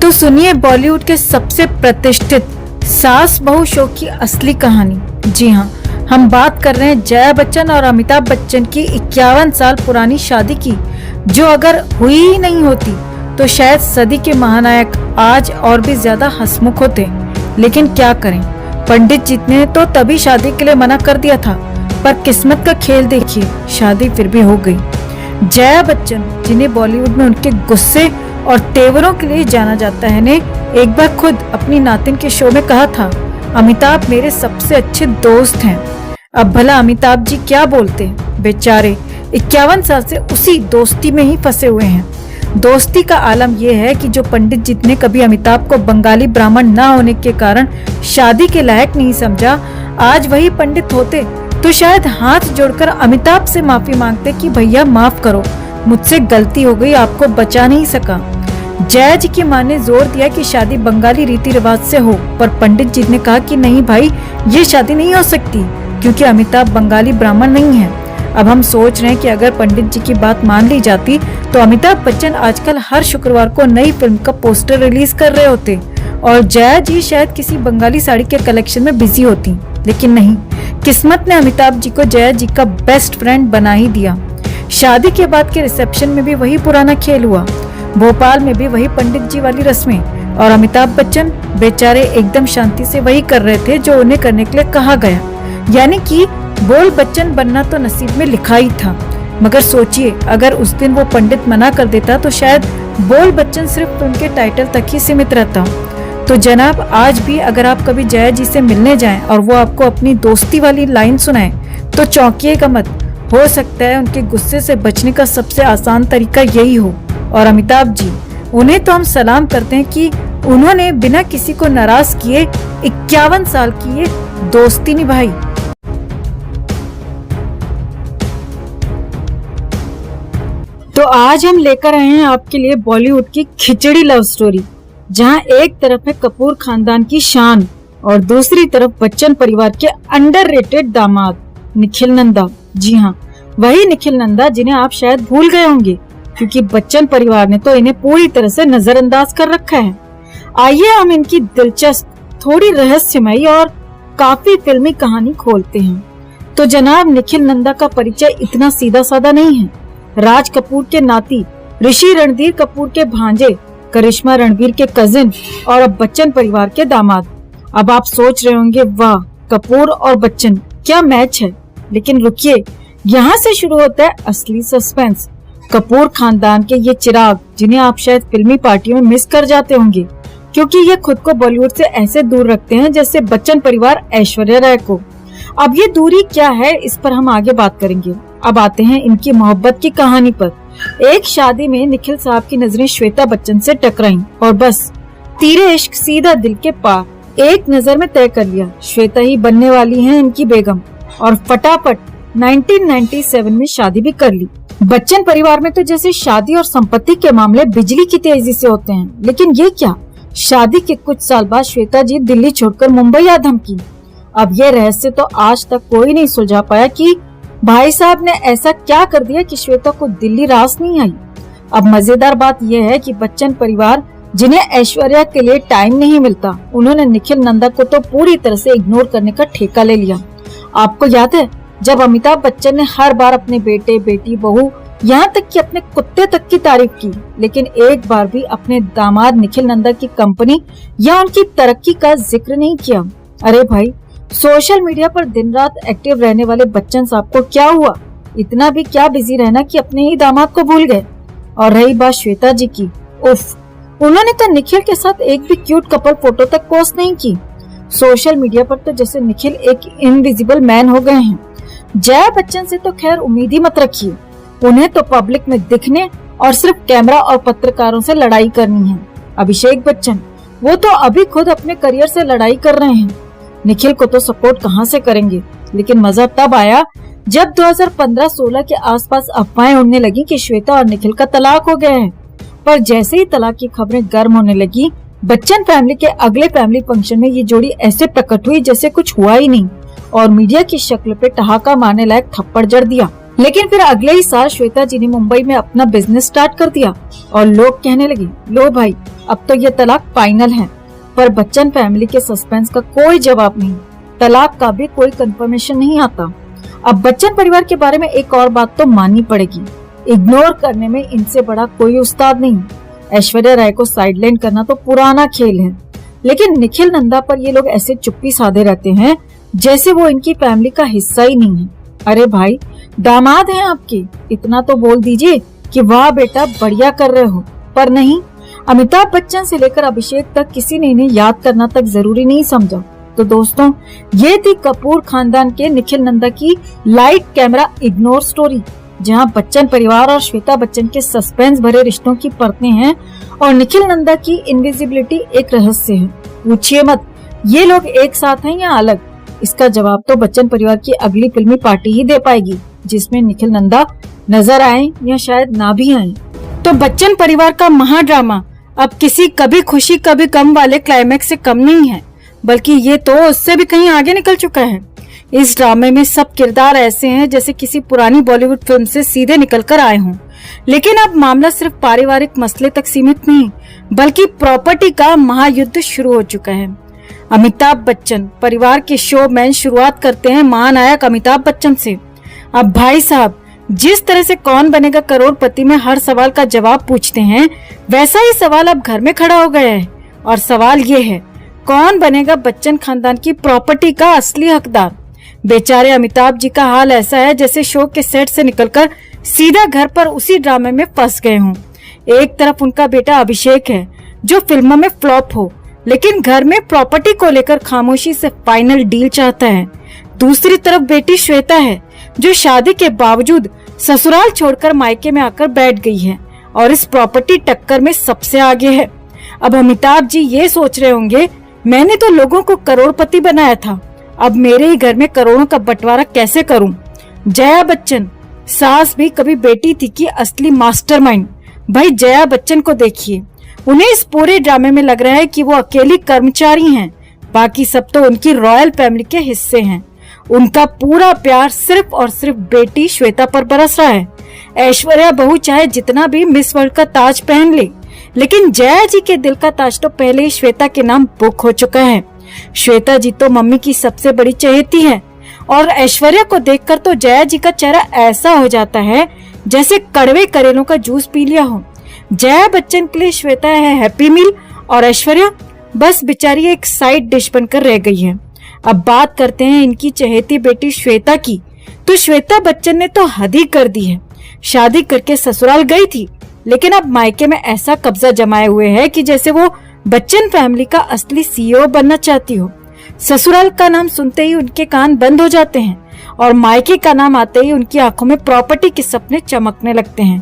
तो सुनिए बॉलीवुड के सबसे प्रतिष्ठित सास बहू शो की असली कहानी। जी हाँ, हम बात कर रहे हैं जया बच्चन और अमिताभ बच्चन की 51 साल पुरानी शादी की, जो अगर हुई ही नहीं होती तो शायद सदी के महानायक आज और भी ज्यादा हंसमुख होते। लेकिन क्या करें, पंडित जी ने तो तभी शादी के लिए मना कर दिया था, पर किस्मत का खेल देखिए, शादी फिर भी हो गई। जया बच्चन, जिन्हें बॉलीवुड में उनके गुस्से और तेवरों के लिए जाना जाता है, ने एक बार खुद अपनी नातिन के शो में कहा था, अमिताभ मेरे सबसे अच्छे दोस्त हैं। अब भला अमिताभ जी क्या बोलते, बेचारे 51 साल से उसी दोस्ती में ही फंसे हुए हैं। दोस्ती का आलम यह है कि जो पंडित जी ने कभी अमिताभ को बंगाली ब्राह्मण न होने के कारण शादी के लायक नहीं समझा, आज वही पंडित होते तो शायद हाथ जोड़कर अमिताभ से माफी मांगते कि भैया माफ करो, मुझसे गलती हो गई, आपको बचा नहीं सका। जया जी की मां ने जोर दिया कि शादी बंगाली रीति रिवाज से हो, पर पंडित जी ने कहा कि नहीं भाई, ये शादी नहीं हो सकती क्योंकि अमिताभ बंगाली ब्राह्मण नहीं है। अब हम सोच रहे हैं कि अगर पंडित जी की बात मान ली जाती तो अमिताभ बच्चन आजकल हर शुक्रवार को नई फिल्म का पोस्टर रिलीज कर रहे होते और जया जी शायद किसी बंगाली साड़ी के कलेक्शन में बिजी होती। लेकिन नहीं, किस्मत ने अमिताभ जी को जया जी का बेस्ट फ्रेंड बना ही दिया। शादी के बाद के रिसेप्शन में भी वही पुराना खेल हुआ, भोपाल में भी वही पंडित जी वाली रस्में, और अमिताभ बच्चन बेचारे एकदम शांति से वही कर रहे थे जो उन्हें करने के लिए कहा गया, यानी कि बोल बच्चन बनना तो नसीब में लिखा ही था। मगर सोचिए, अगर उस दिन वो पंडित मना कर देता तो शायद बोल बच्चन सिर्फ उनके टाइटल तक ही सीमित रहता। तो जनाब, आज भी अगर आप कभी जया जी से मिलने जाएं और वो आपको अपनी दोस्ती वाली लाइन सुनाएं तो चौंकिएगा मत, हो सकता है उनके गुस्से से बचने का सबसे आसान तरीका यही हो। और अमिताभ जी, उन्हें तो हम सलाम करते हैं कि उन्होंने बिना किसी को नाराज किए 51 साल की ये दोस्ती निभाई। तो आज हम लेकर आए हैं आपके लिए बॉलीवुड की खिचड़ी लव स्टोरी, जहां एक तरफ है कपूर खानदान की शान और दूसरी तरफ बच्चन परिवार के अंडररेटेड दामाद निखिल नंदा। जी हाँ, वही निखिल नंदा जिन्हें आप शायद भूल गए होंगे क्योंकि बच्चन परिवार ने तो इन्हें पूरी तरह से नजरअंदाज कर रखा है। आइए हम इनकी दिलचस्प, थोड़ी रहस्यमयी और काफी फिल्मी कहानी खोलते हैं। तो जनाब, निखिल नंदा का परिचय इतना सीधा साधा नहीं है। राज कपूर के नाती, ऋषि रणधीर कपूर के भांजे, करिश्मा रणवीर के कजिन और अब बच्चन परिवार के दामाद। अब आप सोच रहे होंगे, वाह, कपूर और बच्चन, क्या मैच है। लेकिन रुकिए, यहाँ से शुरू होता है असली सस्पेंस। कपूर खानदान के ये चिराग, जिन्हें आप शायद फिल्मी पार्टियों में मिस कर जाते होंगे क्योंकि ये खुद को बॉलीवुड से ऐसे दूर रखते हैं जैसे बच्चन परिवार ऐश्वर्या राय को। अब ये दूरी क्या है, इस पर हम आगे बात करेंगे। अब आते हैं इनकी मोहब्बत की कहानी पर। एक शादी में निखिल साहब की नजरें श्वेता बच्चन से टकराईं और बस तीरे इश्क सीधा दिल के पार। एक नजर में तय कर लिया, श्वेता ही बनने वाली हैं इनकी बेगम, और फटाफट 1997 में शादी भी कर ली। बच्चन परिवार में तो जैसे शादी और संपत्ति के मामले बिजली की तेजी से होते हैं, लेकिन ये क्या, शादी के कुछ साल बाद श्वेता जी दिल्ली छोड़कर मुंबई आ धमकी। अब ये रहस्य तो आज तक कोई नहीं सुलझा पाया कि भाई साहब ने ऐसा क्या कर दिया कि श्वेता को दिल्ली रास नहीं आई। अब मजेदार बात यह है कि बच्चन परिवार, जिन्हें ऐश्वर्या के लिए टाइम नहीं मिलता, उन्होंने निखिल नंदा को तो पूरी तरह से इग्नोर करने का ठेका ले लिया। आपको याद है जब अमिताभ बच्चन ने हर बार अपने बेटे, बेटी, बहू, यहाँ तक कि अपने कुत्ते तक की तारीफ की, लेकिन एक बार भी अपने दामाद निखिल नंदा की कंपनी या उनकी तरक्की का जिक्र नहीं किया। अरे भाई, सोशल मीडिया पर दिन रात एक्टिव रहने वाले बच्चन साहब को क्या हुआ, इतना भी क्या बिजी रहना कि अपने ही दामाद को भूल गए। और रही बात श्वेता जी की, उफ, उन्होंने तो निखिल के साथ एक भी क्यूट कपल फोटो तक पोस्ट नहीं की। सोशल मीडिया पर तो जैसे निखिल एक इनविजिबल मैन हो गए हैं। जया बच्चन से तो खैर उम्मीद ही मत रखिए, उन्हें तो पब्लिक में दिखने और सिर्फ कैमरा और पत्रकारों से लड़ाई करनी है। अभिषेक बच्चन, वो तो अभी खुद अपने करियर से लड़ाई कर रहे हैं, निखिल को तो सपोर्ट कहाँ से करेंगे। लेकिन मजा तब आया जब 2015-16 के आसपास अफवाहें उड़ने लगी कि श्वेता और निखिल का तलाक हो गया है। पर जैसे ही तलाक की खबरें गर्म होने लगी, बच्चन फैमिली के अगले फैमिली फंक्शन में ये जोड़ी ऐसे प्रकट हुई जैसे कुछ हुआ ही नहीं और मीडिया की शक्ल पे ठहाका मारने लायक थप्पड़ जड़ दिया। लेकिन फिर अगले ही साल श्वेता जी ने मुंबई में अपना बिजनेस स्टार्ट कर दिया और लोग कहने लगे, लो भाई, अब तो ये तलाक फाइनल है। पर बच्चन फैमिली के सस्पेंस का कोई जवाब नहीं, तलाक का भी कोई कंफर्मेशन नहीं आता। अब बच्चन परिवार के बारे में एक और बात तो माननी पड़ेगी, इग्नोर करने में इनसे बड़ा कोई उस्ताद नहीं। ऐश्वर्या राय को साइडलाइन करना तो पुराना खेल है, लेकिन निखिल नंदा पर ये लोग ऐसे चुप्पी साधे रहते हैं जैसे वो इनकी फैमिली का हिस्सा ही नहीं है। अरे भाई, दामाद हैं आपके, इतना तो बोल दीजिए कि वाह बेटा बढ़िया कर रहे हो। पर नहीं, अमिताभ बच्चन से लेकर अभिषेक तक किसी ने इन्हें याद करना तक जरूरी नहीं समझा। तो दोस्तों, ये थी कपूर खानदान के निखिल नंदा की लाइट कैमरा इग्नोर स्टोरी, जहां बच्चन परिवार और श्वेता बच्चन के सस्पेंस भरे रिश्तों की परतें हैं और निखिल नंदा की इनविजिबिलिटी एक रहस्य है। पूछिए मत, ये लोग एक साथ हैं या अलग? इसका जवाब तो बच्चन परिवार की अगली फिल्मी पार्टी ही दे पाएगी, जिसमें निखिल नंदा नजर आए या शायद ना भी आए। तो बच्चन परिवार का महाड्रामा अब किसी कभी खुशी कभी गम वाले क्लाइमैक्स से कम नहीं है, बल्कि ये तो उससे भी कहीं आगे निकल चुका है। इस ड्रामे में सब किरदार ऐसे हैं जैसे किसी पुरानी बॉलीवुड फिल्म से सीधे निकलकर आए हों। लेकिन अब मामला सिर्फ पारिवारिक मसले तक सीमित नहीं, बल्कि प्रॉपर्टी का महायुद्ध शुरू हो चुका है। अमिताभ बच्चन परिवार के शोमैन शुरुआत करते हैं महानायक अमिताभ बच्चन से। अब भाई साहब, जिस तरह से कौन बनेगा करोड़पति में हर सवाल का जवाब पूछते हैं, वैसा ही सवाल अब घर में खड़ा हो गया है। और सवाल ये है, कौन बनेगा बच्चन खानदान की प्रॉपर्टी का असली हकदार? बेचारे अमिताभ जी का हाल ऐसा है जैसे शो के सेट से निकलकर सीधा घर पर उसी ड्रामे में फंस गए हों। एक तरफ उनका बेटा अभिषेक है जो फिल्मों में फ्लॉप हो, लेकिन घर में प्रॉपर्टी को लेकर खामोशी से फाइनल डील चाहता है। दूसरी तरफ बेटी श्वेता है जो शादी के बावजूद ससुराल छोड़कर मायके में आकर बैठ गई है और इस प्रॉपर्टी टक्कर में सबसे आगे है। अब अमिताभ जी ये सोच रहे होंगे, मैंने तो लोगों को करोड़पति बनाया था, अब मेरे ही घर में करोड़ों का बंटवारा कैसे करूं? जया बच्चन सास भी कभी बेटी थी कि असली मास्टरमाइंड। भाई जया बच्चन को देखिए, उन्हें इस पूरे ड्रामे में लग रहा है कि वो अकेली कर्मचारी हैं, बाकी सब तो उनकी रॉयल फैमिली के हिस्से हैं। उनका पूरा प्यार सिर्फ और सिर्फ बेटी श्वेता पर बरस रहा है। ऐश्वर्या बहू चाहे जितना भी मिस वर्ल्ड का ताज पहन ले, लेकिन जया जी के दिल का ताज तो पहले ही श्वेता के नाम बुक हो चुका है। श्वेता जी तो मम्मी की सबसे बड़ी चहेती है और ऐश्वर्या को देखकर तो जया जी का चेहरा ऐसा हो जाता है जैसे कड़वे करेलों का जूस पी लिया हो। जया बच्चन के लिए श्वेता है हैप्पी मील और ऐश्वर्या बस बेचारी एक साइड डिश बनकर रह गई है। अब बात करते हैं इनकी चहेती बेटी श्वेता की। तो श्वेता बच्चन ने तो हद ही कर दी है। शादी करके ससुराल गई थी, लेकिन अब मायके में ऐसा कब्जा जमाए हुए है कि जैसे वो बच्चन फैमिली का असली सीईओ बनना चाहती हो। ससुराल का नाम सुनते ही उनके कान बंद हो जाते हैं और मायके का नाम आते ही उनकी आंखों में प्रॉपर्टी के सपने चमकने लगते हैं।